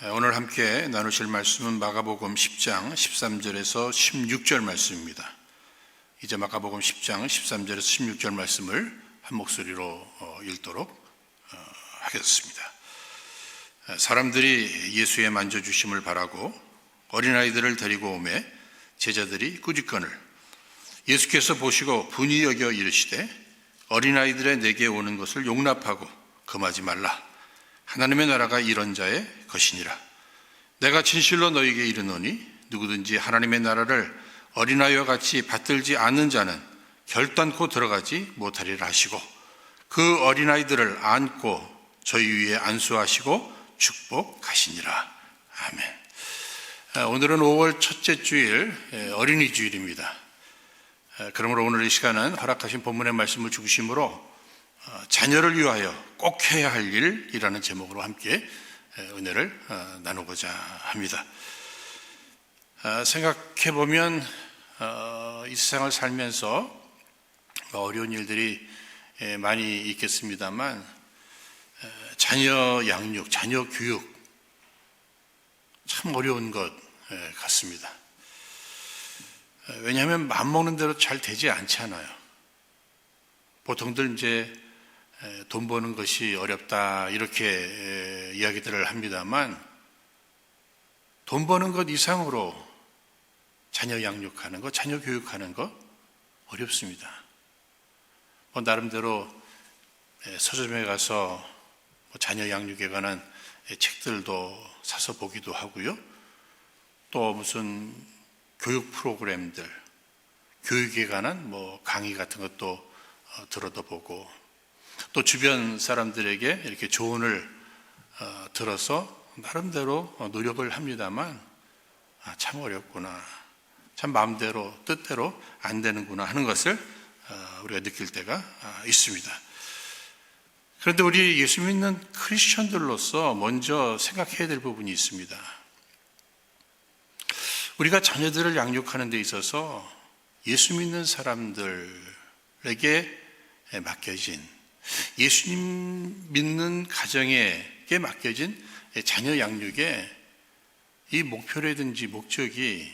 오늘 함께 나누실 말씀은 마가복음 10장 13절에서 16절 말씀입니다. 이제 마가복음 10장 13절에서 16절 말씀을 한 목소리로 읽도록 하겠습니다. 사람들이 예수의 만져주심을 바라고 어린아이들을 데리고 오매 제자들이 꾸짖거늘 예수께서 보시고 분이 여겨 이르시되 어린아이들의 내게 오는 것을 용납하고 금하지 말라. 하나님의 나라가 이런 자의 것이니라. 내가 진실로 너희에게 이르노니 누구든지 하나님의 나라를 어린아이와 같이 받들지 않는 자는 결단코 들어가지 못하리라 하시고 그 어린아이들을 안고 저희 위에 안수하시고 축복하시니라. 아멘. 오늘은 5월 첫째 주일 어린이 주일입니다. 그러므로 오늘 이 시간은 허락하신 본문의 말씀을 중심으로 자녀를 위하여 꼭 해야 할 일이라는 제목으로 함께 은혜를 나누고자 합니다. 생각해보면 이 세상을 살면서 어려운 일들이 많이 있겠습니다만 자녀 양육, 자녀 교육 참 어려운 것 같습니다. 왜냐하면 마음먹는 대로 잘 되지 않잖아요. 보통들 이제 돈 버는 것이 어렵다 이렇게 이야기들을 합니다만 돈 버는 것 이상으로 자녀 양육하는 것, 자녀 교육하는 것 어렵습니다. 나름대로 서점에 가서 자녀 양육에 관한 책들도 사서 보기도 하고요. 또 무슨 교육 프로그램들, 교육에 관한 강의 같은 것도 들어도 보고 또 주변 사람들에게 이렇게 조언을 들어서 나름대로 노력을 합니다만 참 어렵구나, 참 마음대로 뜻대로 안 되는구나 하는 것을 우리가 느낄 때가 있습니다. 그런데 우리 예수 믿는 크리스천들로서 먼저 생각해야 될 부분이 있습니다. 우리가 자녀들을 양육하는 데 있어서 예수 믿는 사람들에게 맡겨진, 예수님 믿는 가정에게 맡겨진 자녀 양육의 이 목표라든지 목적이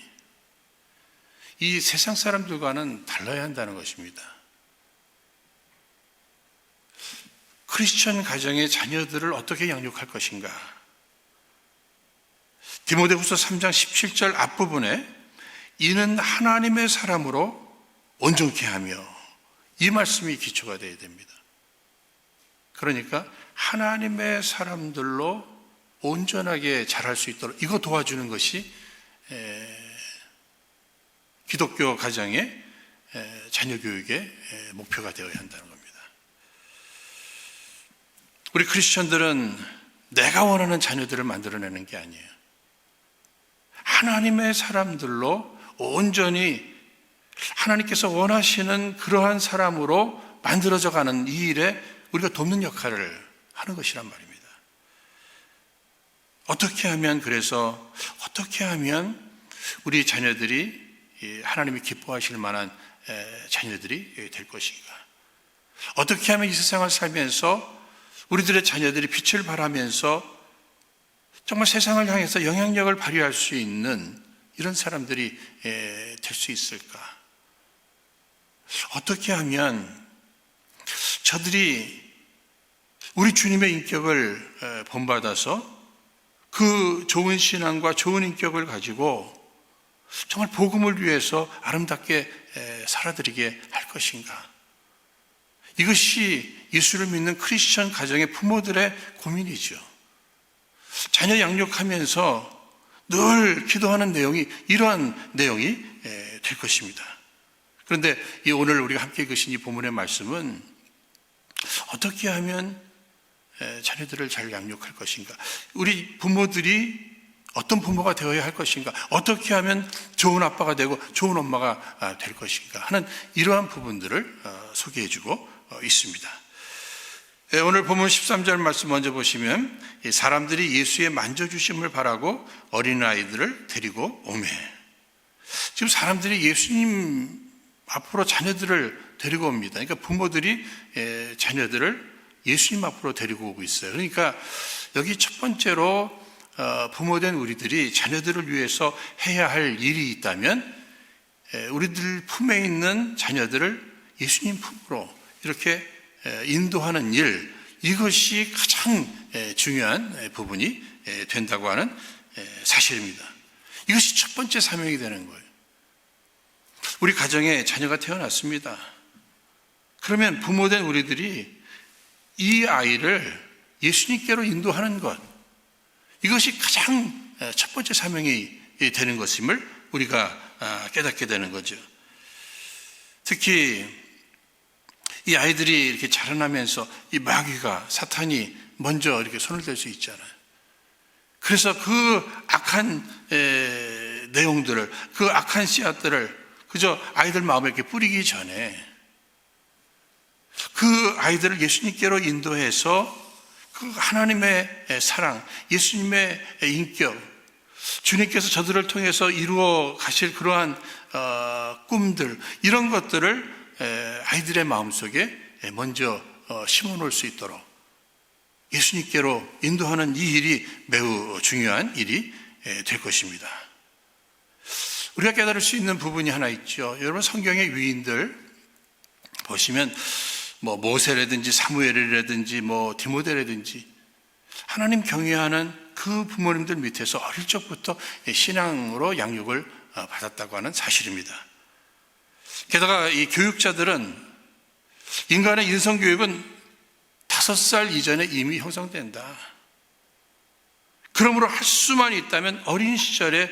이 세상 사람들과는 달라야 한다는 것입니다. 크리스천 가정의 자녀들을 어떻게 양육할 것인가? 디모데후서 3장 17절 앞부분에 이는 하나님의 사람으로 온전케 하며, 이 말씀이 기초가 되어야 됩니다. 그러니까 하나님의 사람들로 온전하게 자랄 수 있도록 이거 도와주는 것이 기독교 가정의 자녀 교육의 목표가 되어야 한다는 겁니다. 우리 크리스천들은 내가 원하는 자녀들을 만들어내는 게 아니에요. 하나님의 사람들로 온전히 하나님께서 원하시는 그러한 사람으로 만들어져 가는 이 일에 우리가 돕는 역할을 하는 것이란 말입니다. 어떻게 하면 우리 자녀들이 하나님이 기뻐하실 만한 자녀들이 될 것인가? 어떻게 하면 이 세상을 살면서 우리들의 자녀들이 빛을 발하면서 정말 세상을 향해서 영향력을 발휘할 수 있는 이런 사람들이 될 수 있을까? 어떻게 하면 저들이 우리 주님의 인격을 본받아서 그 좋은 신앙과 좋은 인격을 가지고 정말 복음을 위해서 아름답게 살아드리게 할 것인가? 이것이 예수를 믿는 크리스천 가정의 부모들의 고민이죠. 자녀 양육하면서 늘 기도하는 내용이 이러한 내용이 될 것입니다. 그런데 오늘 우리가 함께 읽으신 이 본문의 말씀은 어떻게 하면 자녀들을 잘 양육할 것인가? 우리 부모들이 어떤 부모가 되어야 할 것인가? 어떻게 하면 좋은 아빠가 되고 좋은 엄마가 될 것인가? 하는 이러한 부분들을 소개해주고 있습니다. 오늘 본문 13절 말씀 먼저 보시면 사람들이 예수의 만져주심을 바라고 어린아이들을 데리고 오매. 지금 사람들이 예수님 앞으로 자녀들을 데리고 옵니다. 그러니까 부모들이 자녀들을 예수님 앞으로 데리고 오고 있어요. 그러니까 여기 첫 번째로 부모된 우리들이 자녀들을 위해서 해야 할 일이 있다면 우리들 품에 있는 자녀들을 예수님 품으로 이렇게 인도하는 일, 이것이 가장 중요한 부분이 된다고 하는 사실입니다. 이것이 첫 번째 사명이 되는 거예요. 우리 가정에 자녀가 태어났습니다. 그러면 부모된 우리들이 이 아이를 예수님께로 인도하는 것, 이것이 가장 첫 번째 사명이 되는 것임을 우리가 깨닫게 되는 거죠. 특히 이 아이들이 이렇게 자라나면서 이 마귀가, 사탄이 먼저 이렇게 손을 댈 수 있잖아요. 그래서 그 악한 내용들을, 그 악한 씨앗들을 그저 아이들 마음에 이렇게 뿌리기 전에 그 아이들을 예수님께로 인도해서 그 하나님의 사랑, 예수님의 인격, 주님께서 저들을 통해서 이루어 가실 그러한 꿈들, 이런 것들을 아이들의 마음속에 먼저 심어놓을 수 있도록 예수님께로 인도하는 이 일이 매우 중요한 일이 될 것입니다. 우리가 깨달을 수 있는 부분이 하나 있죠. 여러분, 성경의 위인들 보시면 모세라든지 사무엘이라든지 디모데라든지 하나님 경외하는 그 부모님들 밑에서 어릴 적부터 신앙으로 양육을 받았다고 하는 사실입니다. 게다가 이 교육자들은 인간의 인성교육은 5살 이전에 이미 형성된다. 그러므로 할 수만 있다면 어린 시절에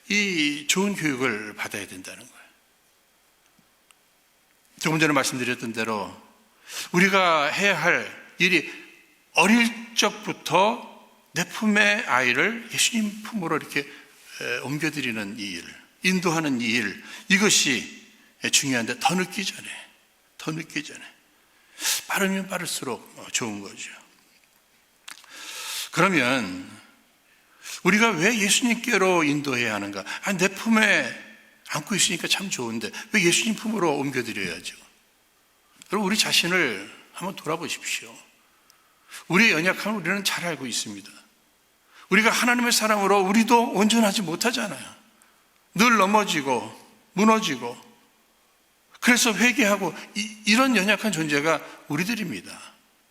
이 좋은 교육을 받아야 된다는 거예요. 조금 전에 말씀드렸던 대로 우리가 해야 할 일이 어릴 적부터 내 품의 아이를 예수님 품으로 이렇게 옮겨드리는 이 일, 인도하는 이 일, 이것이 중요한데 더 늦기 전에 빠르면 빠를수록 좋은 거죠. 그러면 우리가 왜 예수님께로 인도해야 하는가? 내 품에 안고 있으니까 참 좋은데 왜 예수님 품으로 옮겨드려야죠? 여러분, 우리 자신을 한번 돌아보십시오. 우리의 연약함을 우리는 잘 알고 있습니다. 우리가 하나님의 사람으로 우리도 온전하지 못하잖아요. 늘 넘어지고 무너지고, 그래서 회개하고, 이런 연약한 존재가 우리들입니다.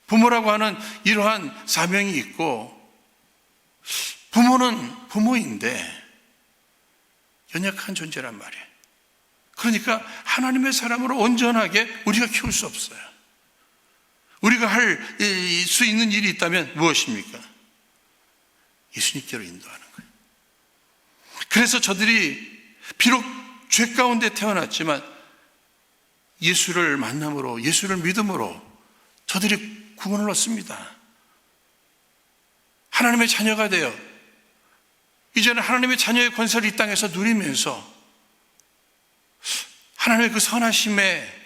부모라고 하는 이러한 사명이 있고, 부모는 부모인데 연약한 존재란 말이에요. 그러니까 하나님의 사람으로 온전하게 우리가 키울 수 없어요. 우리가 할 수 있는 일이 있다면 무엇입니까? 예수님께로 인도하는 거예요. 그래서 저들이 비록 죄 가운데 태어났지만 예수를 만남으로, 예수를 믿음으로 저들이 구원을 얻습니다. 하나님의 자녀가 되어 이제는 하나님의 자녀의 권세를 이 땅에서 누리면서 하나님의 그 선하심에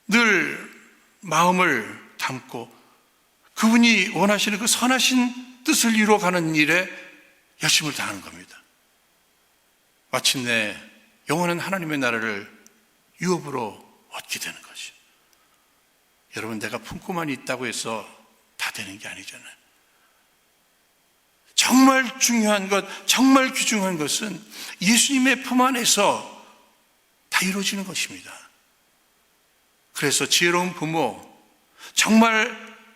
늘 마음을 담고 그분이 원하시는 그 선하신 뜻을 이루어가는 일에 열심을 다하는 겁니다. 마침내 영원한 하나님의 나라를 유업으로 얻게 되는 거죠. 여러분, 내가 품고만 있다고 해서 다 되는 게 아니잖아요. 정말 중요한 것, 정말 귀중한 것은 예수님의 품 안에서 다 이루어지는 것입니다. 그래서 지혜로운 부모, 정말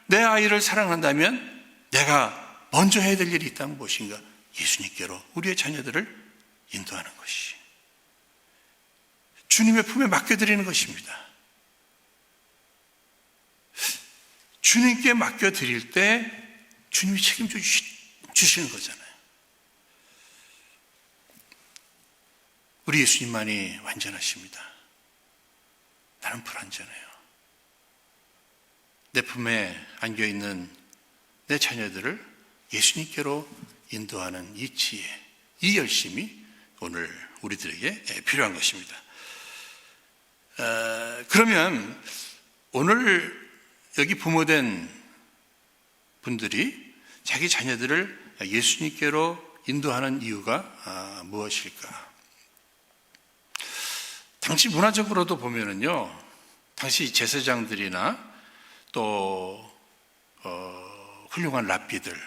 내 아이를 사랑한다면 내가 먼저 해야 될 일이 있다면 무엇인가? 예수님께로 우리의 자녀들을 인도하는 것이, 주님의 품에 맡겨드리는 것입니다. 주님께 맡겨드릴 때 주님이 책임져 주시는 거잖아요. 우리 예수님만이 완전하십니다. 나는 불완전해요. 내 품에 안겨있는 내 자녀들을 예수님께로 인도하는 이 지혜, 이 열심이 오늘 우리들에게 필요한 것입니다. 그러면 오늘 여기 부모된 분들이 자기 자녀들을 예수님께로 인도하는 이유가 무엇일까? 당시 문화적으로도 보면은요, 당시 제사장들이나 또 훌륭한 랍비들,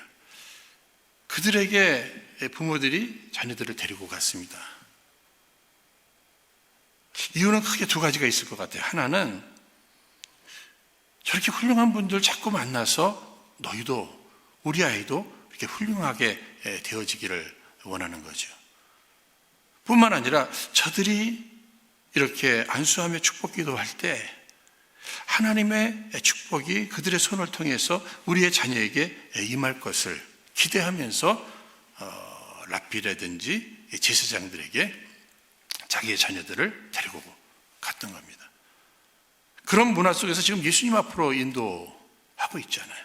그들에게 부모들이 자녀들을 데리고 갔습니다. 이유는 크게 두 가지가 있을 것 같아요. 하나는 저렇게 훌륭한 분들 자꾸 만나서 너희도 우리 아이도 이렇게 훌륭하게 되어지기를 원하는 거죠. 뿐만 아니라 저들이 이렇게 안수하며 축복 기도할 때 하나님의 축복이 그들의 손을 통해서 우리의 자녀에게 임할 것을 기대하면서 랍비라든지 제사장들에게 자기의 자녀들을 데리고 갔던 겁니다. 그런 문화 속에서 지금 예수님 앞으로 인도하고 있잖아요.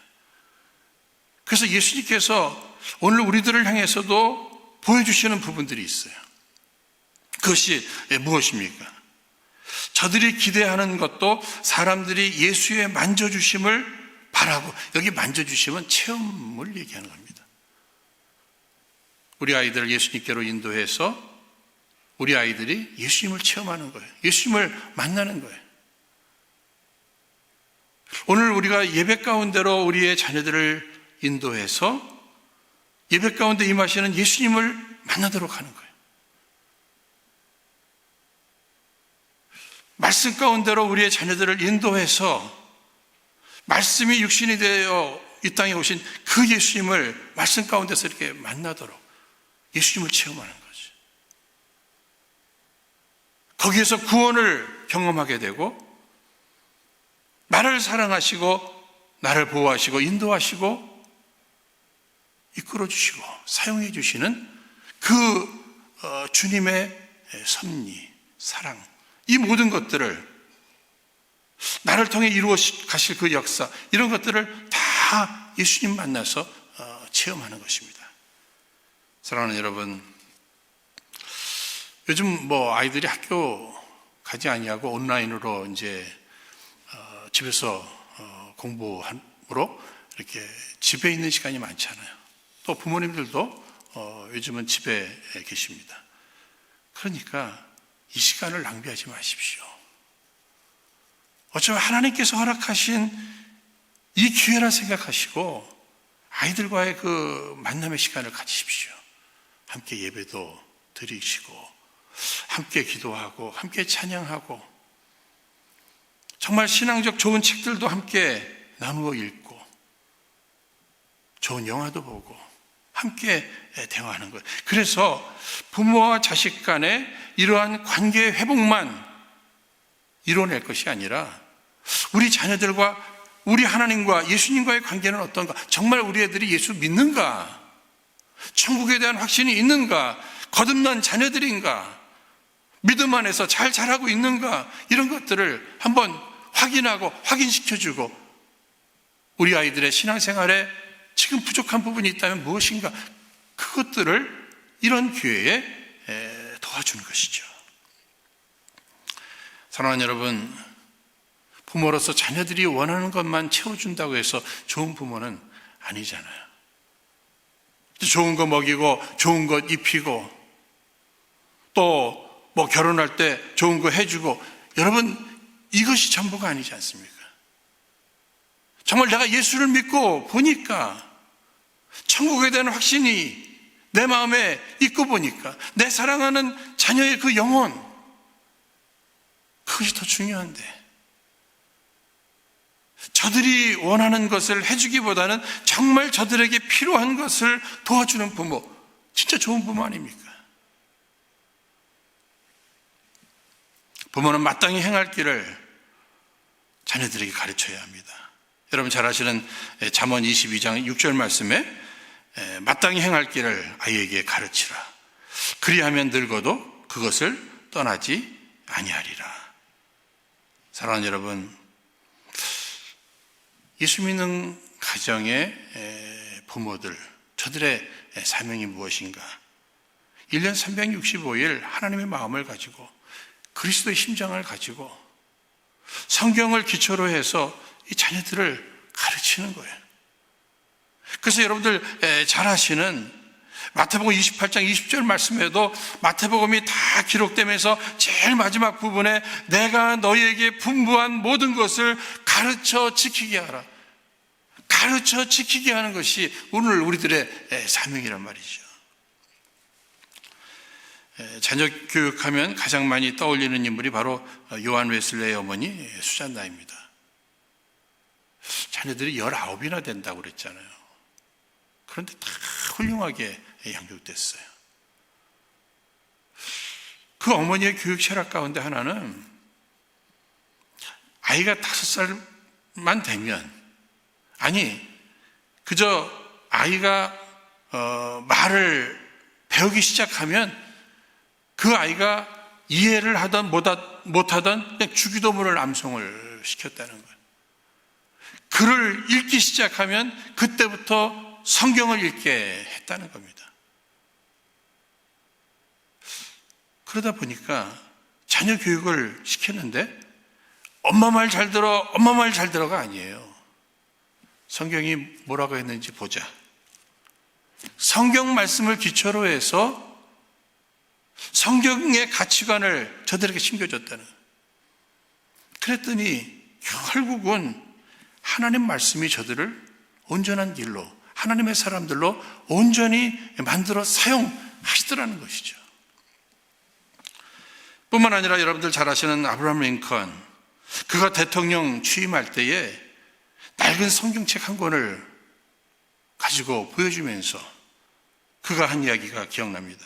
그래서 예수님께서 오늘 우리들을 향해서도 보여주시는 부분들이 있어요. 그것이 무엇입니까? 저들이 기대하는 것도 사람들이 예수의 만져주심을 바라고, 여기 만져주심은 체험을 얘기하는 겁니다. 우리 아이들을 예수님께로 인도해서 우리 아이들이 예수님을 체험하는 거예요. 예수님을 만나는 거예요. 오늘 우리가 예배 가운데로 우리의 자녀들을 인도해서 예배 가운데 임하시는 예수님을 만나도록 하는 거예요. 말씀 가운데로 우리의 자녀들을 인도해서 말씀이 육신이 되어 이 땅에 오신 그 예수님을 말씀 가운데서 이렇게 만나도록 예수님을 체험하는 거죠. 거기에서 구원을 경험하게 되고 나를 사랑하시고 나를 보호하시고 인도하시고 이끌어 주시고 사용해 주시는 그 주님의 섭리, 사랑, 이 모든 것들을 나를 통해 이루어 가실 그 역사, 이런 것들을 다 예수님 만나서 체험하는 것입니다. 사랑하는 여러분, 요즘 아이들이 학교 가지 아니하고 온라인으로 이제 집에서 공부함으로 이렇게 집에 있는 시간이 많잖아요. 또 부모님들도 요즘은 집에 계십니다. 그러니까 이 시간을 낭비하지 마십시오. 어쩌면 하나님께서 허락하신 이 기회라 생각하시고 아이들과의 그 만남의 시간을 가지십시오. 함께 예배도 드리시고 함께 기도하고 함께 찬양하고 정말 신앙적 좋은 책들도 함께 나누어 읽고 좋은 영화도 보고 함께 대화하는 거예요. 그래서 부모와 자식 간의 이러한 관계의 회복만 이뤄낼 것이 아니라 우리 자녀들과 우리 하나님과 예수님과의 관계는 어떤가? 정말 우리 애들이 예수 믿는가? 천국에 대한 확신이 있는가? 거듭난 자녀들인가? 믿음 안에서 잘 자라고 있는가? 이런 것들을 한번 확인하고 확인시켜주고 우리 아이들의 신앙생활에 지금 부족한 부분이 있다면 무엇인가? 그것들을 이런 기회에 도와주는 것이죠. 사랑하는 여러분, 부모로서 자녀들이 원하는 것만 채워준다고 해서 좋은 부모는 아니잖아요. 좋은 거 먹이고 좋은 것 입히고 또 결혼할 때 좋은 거 해주고, 여러분 이것이 전부가 아니지 않습니까? 정말 내가 예수를 믿고 보니까 천국에 대한 확신이 내 마음에 있고 보니까 내 사랑하는 자녀의 그 영혼, 그것이 더 중요한데 저들이 원하는 것을 해주기보다는 정말 저들에게 필요한 것을 도와주는 부모, 진짜 좋은 부모 아닙니까? 부모는 마땅히 행할 길을 자녀들에게 가르쳐야 합니다. 여러분 잘 아시는 잠언 22장 6절 말씀에 마땅히 행할 길을 아이에게 가르치라. 그리하면 늙어도 그것을 떠나지 아니하리라. 사랑하는 여러분, 예수 믿는 가정의 부모들, 저들의 사명이 무엇인가? 1년 365일 하나님의 마음을 가지고 그리스도의 심장을 가지고 성경을 기초로 해서 이 자녀들을 가르치는 거예요. 그래서 여러분들 잘 아시는 마태복음 28장 20절 말씀에도 마태복음이 다 기록되면서 제일 마지막 부분에 내가 너희에게 분부한 모든 것을 가르쳐 지키게 하라. 가르쳐 지키게 하는 것이 오늘 우리들의 사명이란 말이죠. 자녀 교육하면 가장 많이 떠올리는 인물이 바로 요한 웨슬레의 어머니 수잔나입니다. 자녀들이 19이나 된다고 그랬잖아요. 그런데 다 훌륭하게 양육됐어요. 그 어머니의 교육 철학 가운데 하나는 아이가 5살만 되면, 아니 그저 아이가 말을 배우기 시작하면 그 아이가 이해를 하든 못하든 그냥 주기도문을 암송을 시켰다는 거예요. 글을 읽기 시작하면 그때부터 성경을 읽게 했다는 겁니다. 그러다 보니까 자녀 교육을 시켰는데 엄마 말 잘 들어, 엄마 말 잘 들어가 아니에요. 성경이 뭐라고 했는지 보자. 성경 말씀을 기초로 해서 성경의 가치관을 저들에게 심겨줬다는 거예요. 그랬더니 결국은 하나님 말씀이 저들을 온전한 길로, 하나님의 사람들로 온전히 만들어 사용하시더라는 것이죠. 뿐만 아니라 여러분들 잘 아시는 아브라함 링컨, 그가 대통령 취임할 때에 낡은 성경책 한 권을 가지고 보여주면서 그가 한 이야기가 기억납니다.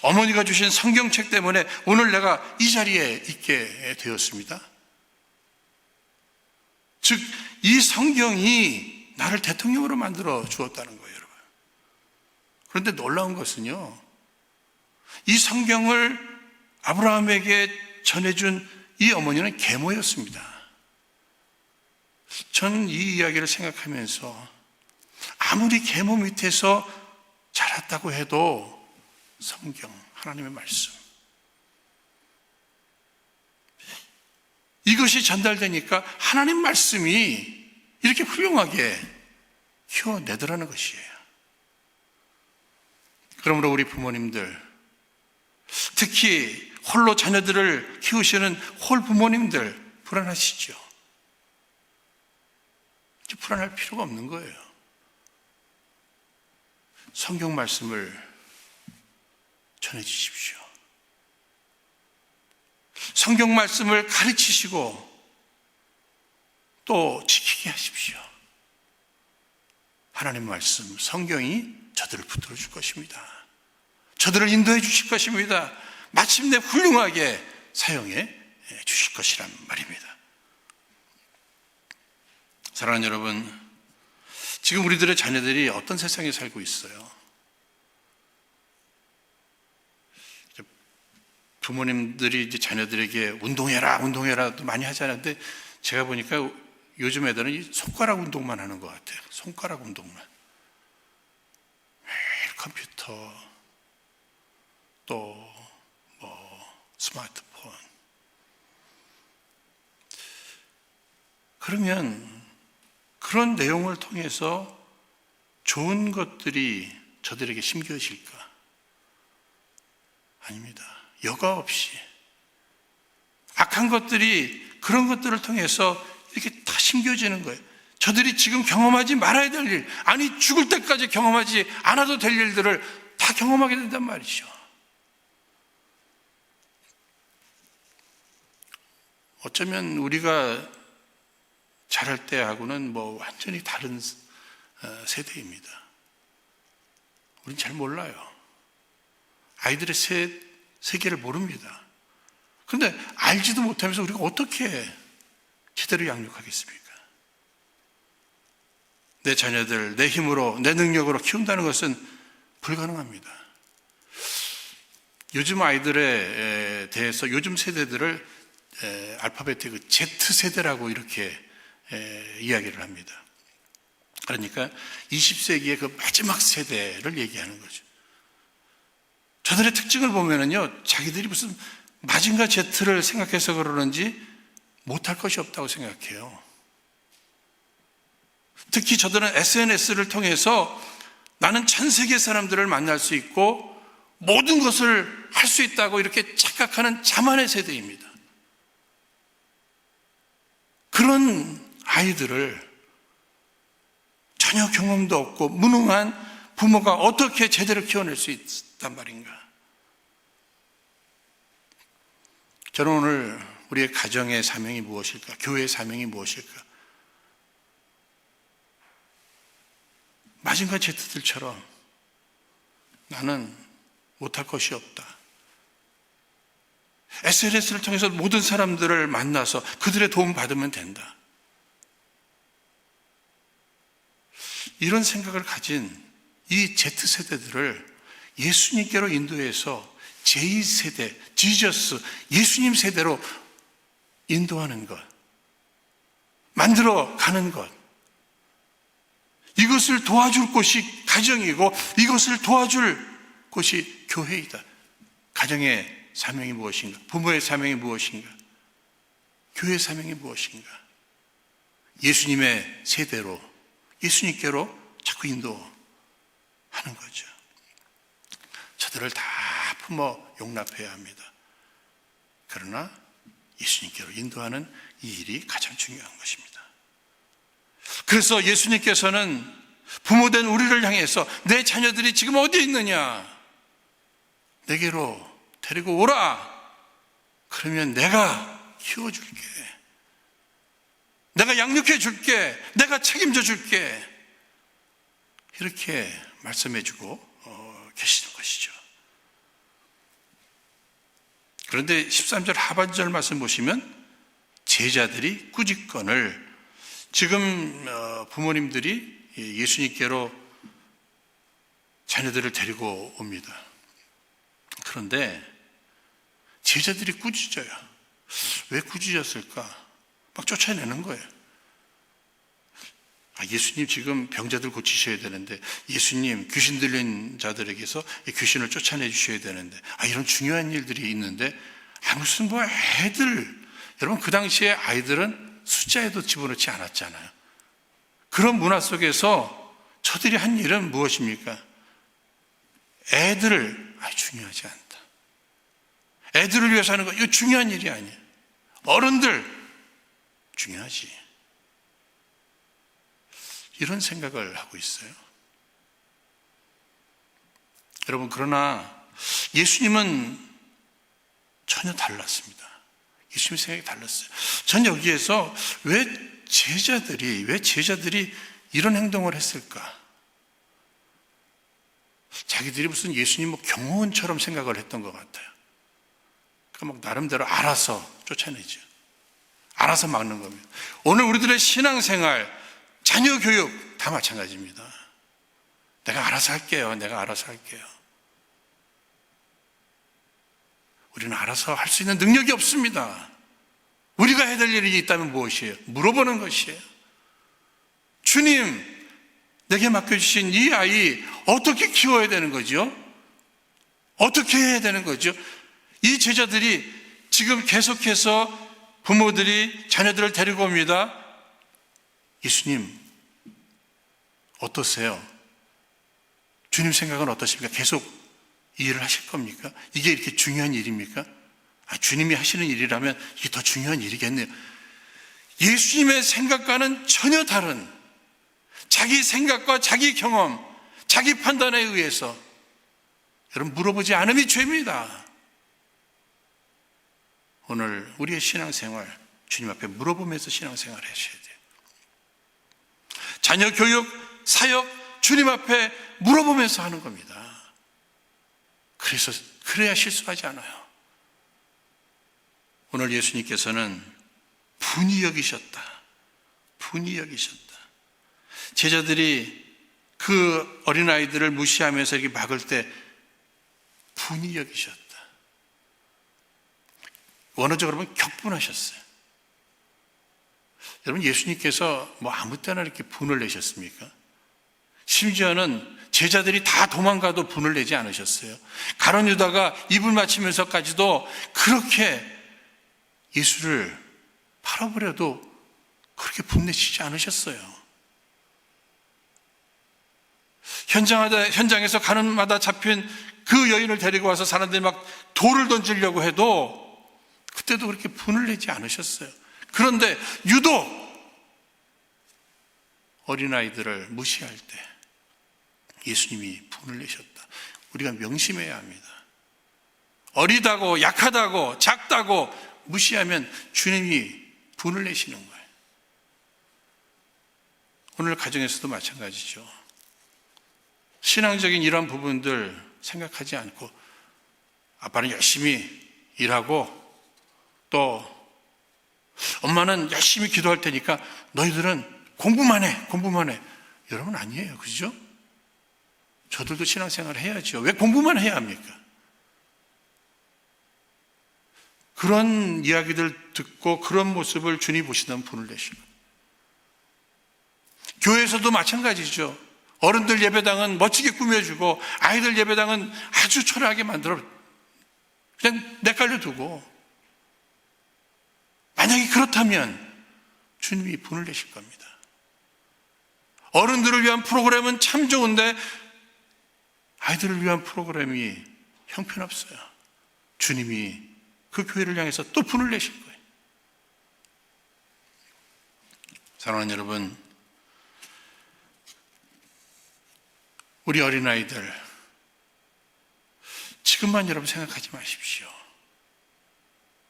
어머니가 주신 성경책 때문에 오늘 내가 이 자리에 있게 되었습니다. 즉, 이 성경이 나를 대통령으로 만들어 주었다는 거예요, 여러분. 그런데 놀라운 것은요, 이 성경을 아브라함에게 전해준 이 어머니는 계모였습니다. 저는 이 이야기를 생각하면서 아무리 계모 밑에서 자랐다고 해도 성경, 하나님의 말씀, 이것이 전달되니까 하나님 말씀이 이렇게 훌륭하게 키워내더라는 것이에요. 그러므로 우리 부모님들, 특히 홀로 자녀들을 키우시는 홀부모님들 불안하시죠? 불안할 필요가 없는 거예요. 성경 말씀을 전해주십시오. 성경 말씀을 가르치시고 또 지키게 하십시오. 하나님 말씀, 성경이 저들을 붙들어 줄 것입니다. 저들을 인도해 주실 것입니다. 마침내 훌륭하게 사용해 주실 것이란 말입니다. 사랑하는 여러분, 지금 우리들의 자녀들이 어떤 세상에 살고 있어요? 부모님들이 이제 자녀들에게 운동해라도 많이 하잖아요. 근데 제가 보니까 요즘 애들은 이 손가락 운동만 하는 것 같아요. 손가락 운동만. 매일 컴퓨터, 또 스마트폰. 그러면 그런 내용을 통해서 좋은 것들이 저들에게 심겨질까? 아닙니다. 여과 없이 악한 것들이 그런 것들을 통해서 이렇게 다 심겨지는 거예요. 저들이 지금 경험하지 말아야 될 일, 아니 죽을 때까지 경험하지 않아도 될 일들을 다 경험하게 된단 말이죠. 어쩌면 우리가 자랄 때하고는 완전히 다른 세대입니다. 우린 잘 몰라요. 아이들의 세계를 모릅니다. 그런데 알지도 못하면서 우리가 어떻게 제대로 양육하겠습니까? 내 자녀들, 내 힘으로, 내 능력으로 키운다는 것은 불가능합니다. 요즘 아이들에 대해서 요즘 세대들을 알파벳의 그 Z세대라고 이렇게 이야기를 합니다. 그러니까 20세기의 그 마지막 세대를 얘기하는 거죠. 저들의 특징을 보면은요, 자기들이 무슨 마징가 Z를 생각해서 그러는지 못할 것이 없다고 생각해요. 특히 저들은 SNS를 통해서 나는 전 세계 사람들을 만날 수 있고 모든 것을 할 수 있다고 이렇게 착각하는 자만의 세대입니다. 그런 아이들을 전혀 경험도 없고 무능한 부모가 어떻게 제대로 키워낼 수 있단 말인가? 저는 오늘 우리의 가정의 사명이 무엇일까? 교회의 사명이 무엇일까? 마징가 제트들처럼 나는 못할 것이 없다. SNS를 통해서 모든 사람들을 만나서 그들의 도움 받으면 된다. 이런 생각을 가진 이 Z세대들을 예수님께로 인도해서 제2세대, 지저스, 예수님 세대로 인도하는 것, 만들어 가는 것. 이것을 도와줄 곳이 가정이고 이것을 도와줄 곳이 교회이다. 가정의 사명이 무엇인가? 부모의 사명이 무엇인가? 교회의 사명이 무엇인가? 예수님의 세대로, 예수님께로 자꾸 인도하는 거죠. 저들을 다 품어 용납해야 합니다. 그러나 예수님께로 인도하는 이 일이 가장 중요한 것입니다. 그래서 예수님께서는 부모된 우리를 향해서 내 자녀들이 지금 어디에 있느냐? 내게로 데리고 오라. 그러면 내가 키워줄게. 내가 양육해 줄게. 내가 책임져 줄게. 이렇게 말씀해 주고 계시는 것이죠. 그런데 13절 하반절 말씀 보시면 제자들이 꾸짖건을, 지금 부모님들이 예수님께로 자녀들을 데리고 옵니다. 그런데 제자들이 꾸짖어요. 왜 꾸짖었을까? 막 쫓아내는 거예요. 예수님 지금 병자들 고치셔야 되는데, 예수님 귀신 들린 자들에게서 귀신을 쫓아내 주셔야 되는데, 이런 중요한 일들이 있는데 무슨 애들, 여러분 그 당시에 아이들은 숫자에도 집어넣지 않았잖아요. 그런 문화 속에서 저들이 한 일은 무엇입니까? 애들을 중요하지 않다. 애들을 위해서 하는 거 이거 중요한 일이 아니에요. 어른들 중요하지. 이런 생각을 하고 있어요. 여러분, 그러나 예수님은 전혀 달랐습니다. 예수님의 생각이 달랐어요. 전 여기에서 왜 제자들이 이런 행동을 했을까? 자기들이 무슨 예수님 경호원처럼 생각을 했던 것 같아요. 그러니까 나름대로 알아서 쫓아내죠. 알아서 막는 겁니다. 오늘 우리들의 신앙생활, 자녀 교육 다 마찬가지입니다. 내가 알아서 할게요. 우리는 알아서 할 수 있는 능력이 없습니다. 우리가 해야 될 일이 있다면 무엇이에요? 물어보는 것이에요. 주님, 내게 맡겨주신 이 아이 어떻게 키워야 되는 거죠? 어떻게 해야 되는 거죠? 이 제자들이 지금 계속해서 부모들이 자녀들을 데리고 옵니다. 예수님, 어떠세요? 주님 생각은 어떠십니까? 계속 이 일을 하실 겁니까? 이게 이렇게 중요한 일입니까? 주님이 하시는 일이라면 이게 더 중요한 일이겠네요. 예수님의 생각과는 전혀 다른 자기 생각과 자기 경험, 자기 판단에 의해서 여러분 물어보지 않음이 죄입니다. 오늘 우리의 신앙생활 주님 앞에 물어보면서 신앙생활 하셔야 돼요. 자녀 교육, 사역 주님 앞에 물어보면서 하는 겁니다. 그래야 실수하지 않아요. 오늘 예수님께서는 분이 여기셨다. 제자들이 그 어린아이들을 무시하면서 이렇게 막을 때 분이 여기셨다. 원어적으로 보면 격분하셨어요. 여러분, 예수님께서 아무 때나 이렇게 분을 내셨습니까? 심지어는 제자들이 다 도망가도 분을 내지 않으셨어요. 가룟 유다가 입을 맞추면서까지도 그렇게 예수를 팔아버려도 그렇게 분내시지 않으셨어요. 현장에서 가는마다 잡힌 그 여인을 데리고 와서 사람들이 막 돌을 던지려고 해도 그때도 그렇게 분을 내지 않으셨어요. 그런데 유독 어린아이들을 무시할 때 예수님이 분을 내셨다. 우리가 명심해야 합니다. 어리다고 약하다고 작다고 무시하면 주님이 분을 내시는 거예요. 오늘 가정에서도 마찬가지죠. 신앙적인 이런 부분들 생각하지 않고 아빠는 열심히 일하고 또 엄마는 열심히 기도할 테니까 너희들은 공부만 해. 여러분 아니에요. 그죠? 저들도 신앙생활을 해야죠. 왜 공부만 해야 합니까? 그런 이야기들 듣고 그런 모습을 주님이 보시다면 분을 내시고, 교회에서도 마찬가지죠. 어른들 예배당은 멋지게 꾸며주고 아이들 예배당은 아주 초라하게 만들어 그냥 내깔려 두고, 만약에 그렇다면 주님이 분을 내실 겁니다. 어른들을 위한 프로그램은 참 좋은데 아이들을 위한 프로그램이 형편없어요. 주님이 그 교회를 향해서 또 분을 내실 거예요. 사랑하는 여러분, 우리 어린아이들 지금만 여러분 생각하지 마십시오.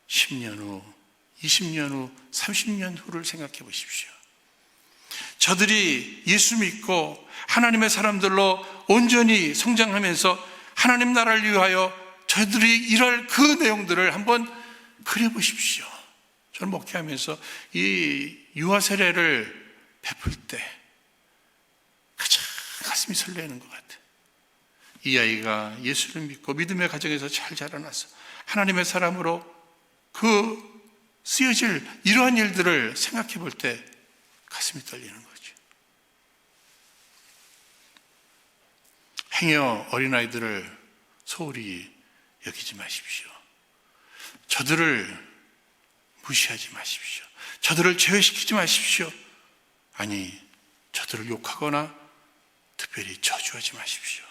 10년 후, 20년 후, 30년 후를 생각해 보십시오. 저들이 예수 믿고 하나님의 사람들로 온전히 성장하면서 하나님 나라를 위하여 저들이 일할 그 내용들을 한번 그려보십시오. 저는 목회하면서 이 유아 세례를 베풀 때 가장 가슴이 설레는 것 같아요. 이 아이가 예수를 믿고 믿음의 가정에서 잘 자라나서 하나님의 사람으로 그 쓰여질 이러한 일들을 생각해 볼 때 가슴이 떨리는 거죠. 행여 어린아이들을 소홀히 여기지 마십시오. 저들을 무시하지 마십시오. 저들을 제외시키지 마십시오. 아니, 저들을 욕하거나 특별히 저주하지 마십시오.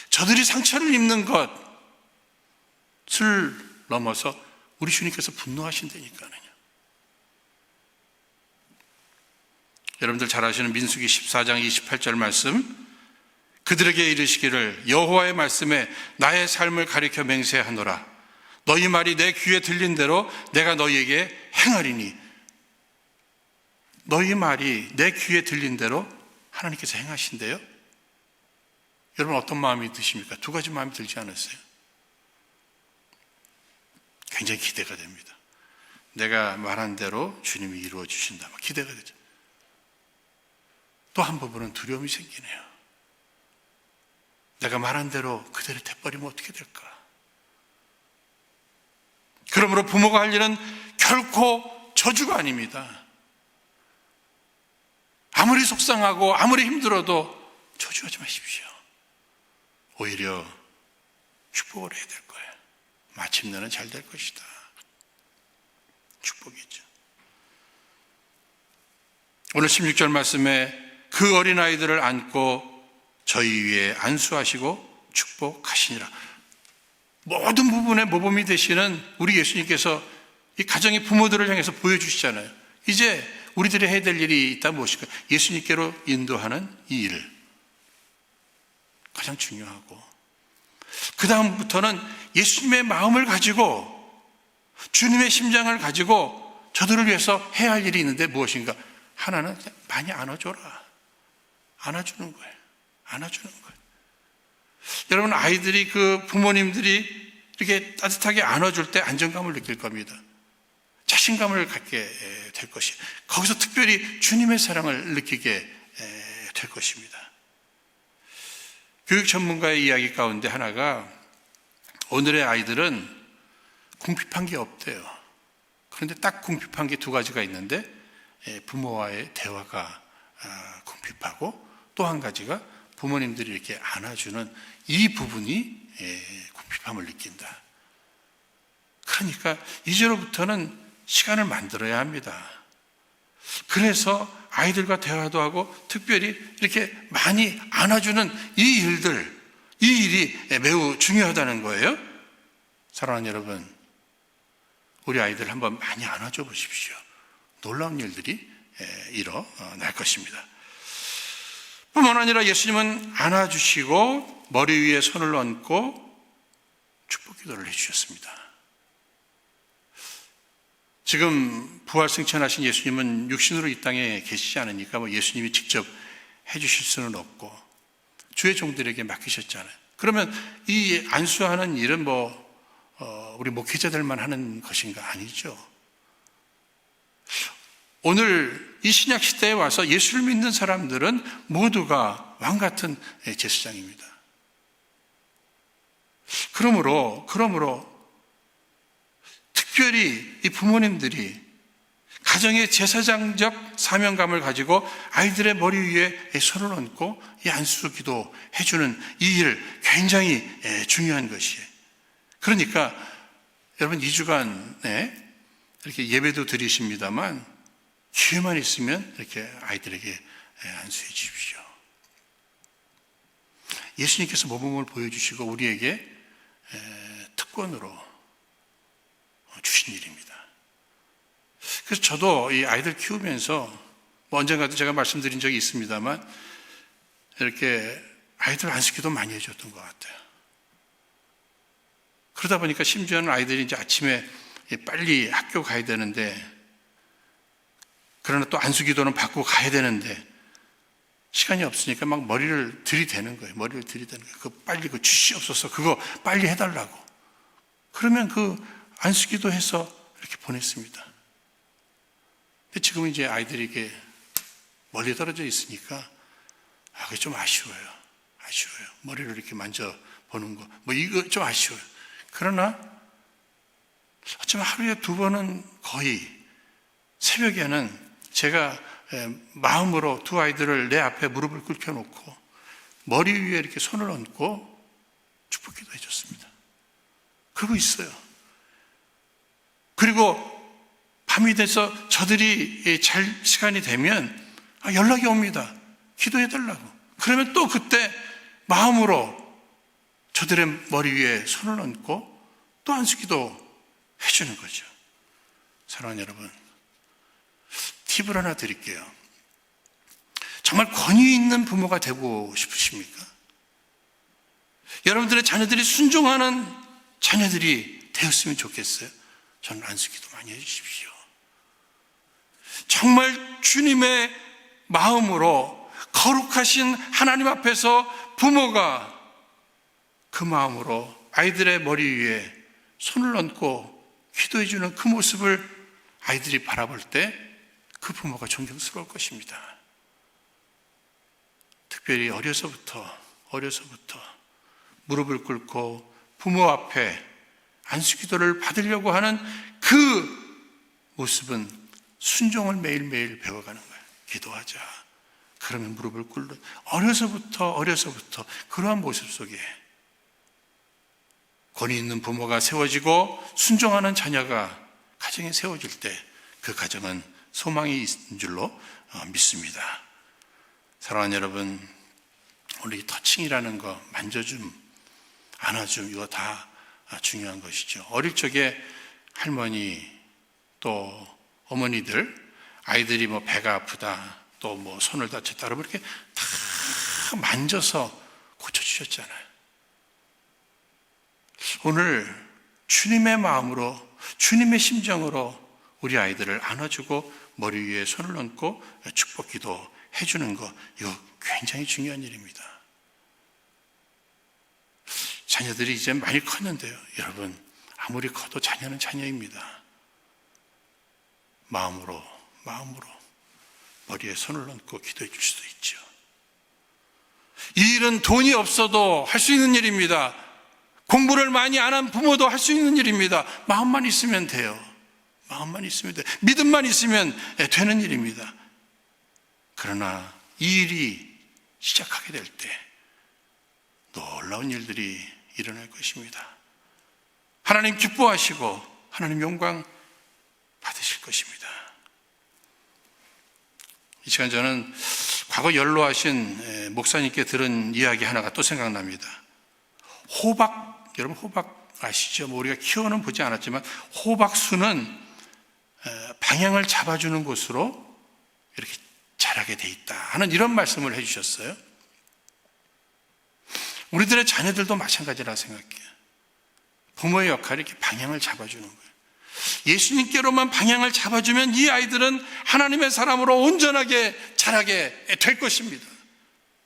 저들이 상처를 입는 것을 넘어서 우리 주님께서 분노하신다니까요. 여러분들 잘 아시는 민수기 14장 28절 말씀, 그들에게 이르시기를 여호와의 말씀에 나의 삶을 가리켜 맹세하노라. 너희 말이 내 귀에 들린 대로 내가 너희에게 행하리니. 너희 말이 내 귀에 들린 대로 하나님께서 행하신대요. 여러분 어떤 마음이 드십니까? 두 가지 마음이 들지 않았어요? 굉장히 기대가 됩니다. 내가 말한 대로 주님이 이루어 주신다. 기대가 되죠. 또 한 부분은 두려움이 생기네요. 내가 말한 대로 그대로 돼버리면 어떻게 될까? 그러므로 부모가 할 일은 결코 저주가 아닙니다. 아무리 속상하고 아무리 힘들어도 저주하지 마십시오. 오히려 축복을 해야 될 거예요. 마침내는 잘 될 것이다. 축복이죠. 오늘 16절 말씀에 그 어린아이들을 안고 저희 위에 안수하시고 축복하시니라. 모든 부분의 모범이 되시는 우리 예수님께서 이 가정의 부모들을 향해서 보여주시잖아요. 이제 우리들이 해야 될 일이 있다면 무엇일까? 예수님께로 인도하는 이 일, 가장 중요하고, 그 다음부터는 예수님의 마음을 가지고 주님의 심장을 가지고 저들을 위해서 해야 할 일이 있는데 무엇인가? 하나는 많이 안아줘라. 안아주는 거예요. 안아주는 거예요. 여러분, 아이들이 그 부모님들이 이렇게 따뜻하게 안아줄 때 안정감을 느낄 겁니다. 자신감을 갖게 될 것이에요. 거기서 특별히 주님의 사랑을 느끼게 될 것입니다. 교육 전문가의 이야기 가운데 하나가, 오늘의 아이들은 궁핍한 게 없대요. 그런데 딱 궁핍한 게 두 가지가 있는데, 부모와의 대화가 궁핍하고, 또 한 가지가 부모님들이 이렇게 안아주는 이 부분이 궁핍함을 느낀다. 그러니까 이제로부터는 시간을 만들어야 합니다. 그래서 아이들과 대화도 하고 특별히 이렇게 많이 안아주는 이 일이 매우 중요하다는 거예요. 사랑하는 여러분, 우리 아이들 한번 많이 안아줘 보십시오. 놀라운 일들이 일어날 것입니다. 뿐만 아니라 예수님은 안아주시고 머리 위에 손을 얹고 축복 기도를 해주셨습니다. 지금 부활승천하신 예수님은 육신으로 이 땅에 계시지 않으니까 예수님이 직접 해주실 수는 없고 주의 종들에게 맡기셨잖아요. 그러면 이 안수하는 일은 우리 목회자들만 하는 것인가? 아니죠. 오늘 이 신약 시대에 와서 예수를 믿는 사람들은 모두가 왕 같은 제사장입니다. 그러므로 특별히 이 부모님들이 가정의 제사장적 사명감을 가지고 아이들의 머리 위에 손을 얹고 이 안수 기도 해주는 이 일 굉장히 중요한 것이에요. 그러니까 여러분 2주간 이렇게 예배도 드리십니다만 기회만 있으면 이렇게 아이들에게 안수해 주십시오. 예수님께서 모범을 보여주시고 우리에게 특권으로 주신 일입니다. 그래서 저도 이 아이들 키우면서 언젠가도 제가 말씀드린 적이 있습니다만 이렇게 아이들 안수기도 많이 해줬던 것 같아요. 그러다 보니까 심지어는 아이들이 이제 아침에 빨리 학교 가야 되는데 그러나 또 안수기도는 받고 가야 되는데 시간이 없으니까 막 머리를 들이대는 거예요. 그거 빨리 주시옵소서. 그거 빨리 해달라고. 그러면 그 안수기도 해서 이렇게 보냈습니다. 근데 지금은 이제 아이들이 이게 멀리 떨어져 있으니까 그게 좀 아쉬워요. 머리를 이렇게 만져보는 거. 이거 좀 아쉬워요. 그러나 어쩌면 하루에 2번은 거의 새벽에는 제가 마음으로 두 아이들을 내 앞에 무릎을 꿇혀놓고 머리 위에 이렇게 손을 얹고 축복 기도 해줬습니다. 그러고 있어요. 그리고 밤이 돼서 저들이 잘 시간이 되면 연락이 옵니다. 기도해달라고. 그러면 또 그때 마음으로 저들의 머리 위에 손을 얹고 또 안수기도 해주는 거죠. 사랑하는 여러분, 팁을 하나 드릴게요. 정말 권위 있는 부모가 되고 싶으십니까? 여러분들의 자녀들이 순종하는 자녀들이 되었으면 좋겠어요. 저는 안수기도 많이 해주십시오. 정말 주님의 마음으로 거룩하신 하나님 앞에서 부모가 그 마음으로 아이들의 머리 위에 손을 얹고 기도해주는 그 모습을 아이들이 바라볼 때 그 부모가 존경스러울 것입니다. 특별히 어려서부터 무릎을 꿇고 부모 앞에 안수기도를 받으려고 하는 그 모습은 순종을 매일매일 배워가는 거예요. 기도하자. 그러면 무릎을 꿇는 어려서부터 그러한 모습 속에 권위 있는 부모가 세워지고 순종하는 자녀가 가정에 세워질 때 그 가정은 소망이 있는 줄로 믿습니다. 사랑하는 여러분, 오늘 이 터칭이라는 거, 만져줌, 안아줌, 이거 다 중요한 것이죠. 어릴 적에 할머니 또 어머니들 아이들이 배가 아프다 또 손을 다쳤다 그러면 이렇게 다 만져서 고쳐주셨잖아요. 오늘 주님의 마음으로 주님의 심정으로 우리 아이들을 안아주고 머리 위에 손을 얹고 축복 기도 해주는 거, 이거 굉장히 중요한 일입니다. 자녀들이 이제 많이 컸는데요. 여러분, 아무리 커도 자녀는 자녀입니다. 마음으로 머리에 손을 얹고 기도해 줄 수도 있죠. 이 일은 돈이 없어도 할 수 있는 일입니다. 공부를 많이 안 한 부모도 할 수 있는 일입니다. 마음만 있으면 돼요. 믿음만 있으면 되는 일입니다. 그러나 이 일이 시작하게 될 때 놀라운 일들이 일어날 것입니다. 하나님 기뻐하시고 하나님 영광 받으실 것입니다. 이 시간 저는 과거 연로하신 목사님께 들은 이야기 하나가 또 생각납니다. 호박, 여러분 호박 아시죠? 우리가 키워는 보지 않았지만 호박수는 방향을 잡아주는 곳으로 이렇게 자라게 돼 있다 하는 이런 말씀을 해주셨어요. 우리들의 자녀들도 마찬가지라 생각해요. 부모의 역할이 이렇게 방향을 잡아주는 거예요. 예수님께로만 방향을 잡아주면 이 아이들은 하나님의 사람으로 온전하게 자라게 될 것입니다.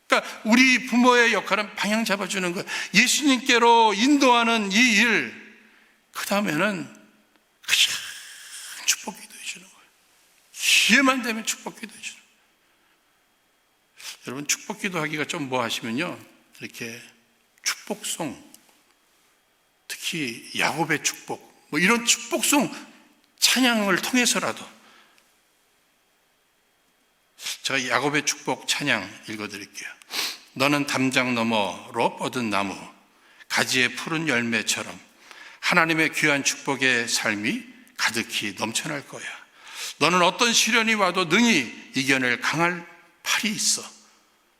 그러니까 우리 부모의 역할은 방향 잡아주는 거예요. 예수님께로 인도하는 이 일, 그 다음에는 그냥 축복 기도해 주는 거예요. 기회만 되면 축복 기도해 주는 거예요. 여러분, 축복 기도하기가 좀 뭐 하시면요, 이렇게 축복송, 특히 야곱의 축복, 뭐 이런 축복송 찬양을 통해서라도, 제가 야곱의 축복 찬양 읽어드릴게요. 너는 담장 너머로 뻗은 나무, 가지에 푸른 열매처럼 하나님의 귀한 축복의 삶이 가득히 넘쳐날 거야. 너는 어떤 시련이 와도 능히 이겨낼 강할 팔이 있어.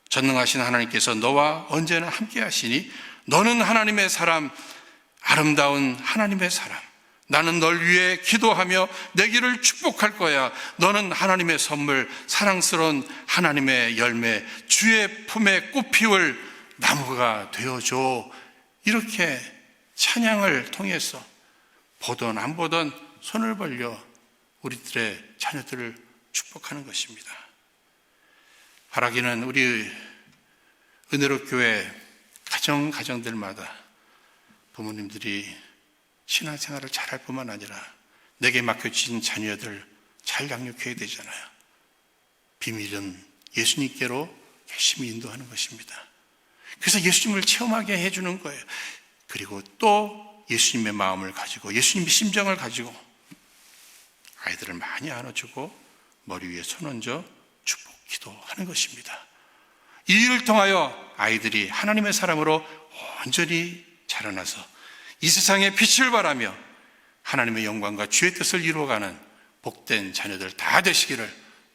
전능하신 하나님께서 너와 언제나 함께 하시니 너는 하나님의 사람, 아름다운 하나님의 사람. 나는 널 위해 기도하며 내 길을 축복할 거야. 너는 하나님의 선물, 사랑스러운 하나님의 열매, 주의 품에 꽃피울 나무가 되어줘. 이렇게 찬양을 통해서 보던 안 보던 손을 벌려 우리들의 자녀들을 축복하는 것입니다. 바라기는 우리 은혜로교회 가정들마다 부모님들이 신앙생활을 잘할 뿐만 아니라 내게 맡겨진 자녀들 잘 양육해야 되잖아요. 비밀은 예수님께로 열심히 인도하는 것입니다. 그래서 예수님을 체험하게 해주는 거예요. 그리고 또 예수님의 마음을 가지고 예수님의 심정을 가지고 아이들을 많이 안아주고 머리 위에 손 얹어 축복 기도하는 것입니다. 이 일을 통하여 아이들이 하나님의 사람으로 온전히 자라나서 이 세상에 빛을 발하며 하나님의 영광과 주의 뜻을 이루어가는 복된 자녀들 다 되시기를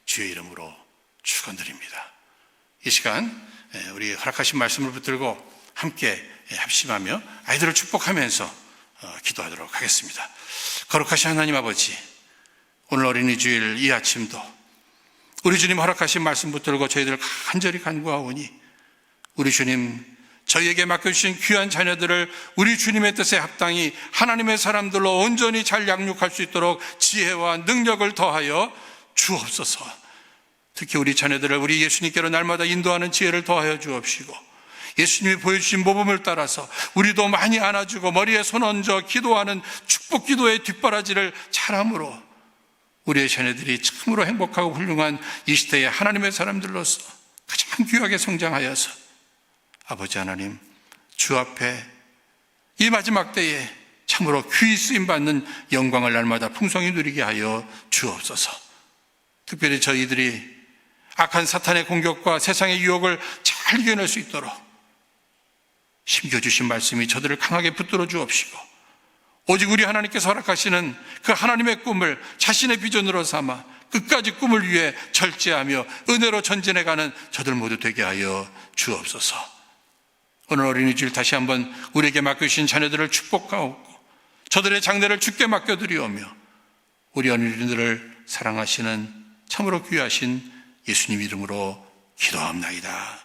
주의 이름으로 축원드립니다. 이 시간 우리 허락하신 말씀을 붙들고 함께 합심하며 아이들을 축복하면서 기도하도록 하겠습니다. 거룩하신 하나님 아버지, 오늘 어린이 주일 이 아침도 우리 주님 허락하신 말씀 붙들고 저희들 간절히 간구하오니 우리 주님 저희에게 맡겨주신 귀한 자녀들을 우리 주님의 뜻에 합당히 하나님의 사람들로 온전히 잘 양육할 수 있도록 지혜와 능력을 더하여 주옵소서. 특히 우리 자녀들을 우리 예수님께로 날마다 인도하는 지혜를 더하여 주옵시고 예수님이 보여주신 모범을 따라서 우리도 많이 안아주고 머리에 손 얹어 기도하는 축복 기도의 뒷바라지를 잘함으로 우리의 자녀들이 참으로 행복하고 훌륭한 이 시대의 하나님의 사람들로서 가장 귀하게 성장하여서 아버지 하나님, 주 앞에 이 마지막 때에 참으로 귀히 쓰임받는 영광을 날마다 풍성히 누리게 하여 주옵소서. 특별히 저희들이 악한 사탄의 공격과 세상의 유혹을 잘 이겨낼 수 있도록 심겨주신 말씀이 저들을 강하게 붙들어 주옵시고 오직 우리 하나님께서 허락하시는 그 하나님의 꿈을 자신의 비전으로 삼아 끝까지 꿈을 위해 절제하며 은혜로 전진해가는 저들 모두 되게 하여 주옵소서. 오늘 어린이 주일 다시 한번 우리에게 맡겨주신 자녀들을 축복하옵고 저들의 장래를 주께 맡겨드리오며 우리 어린이들을 사랑하시는 참으로 귀하신 예수님 이름으로 기도합나이다.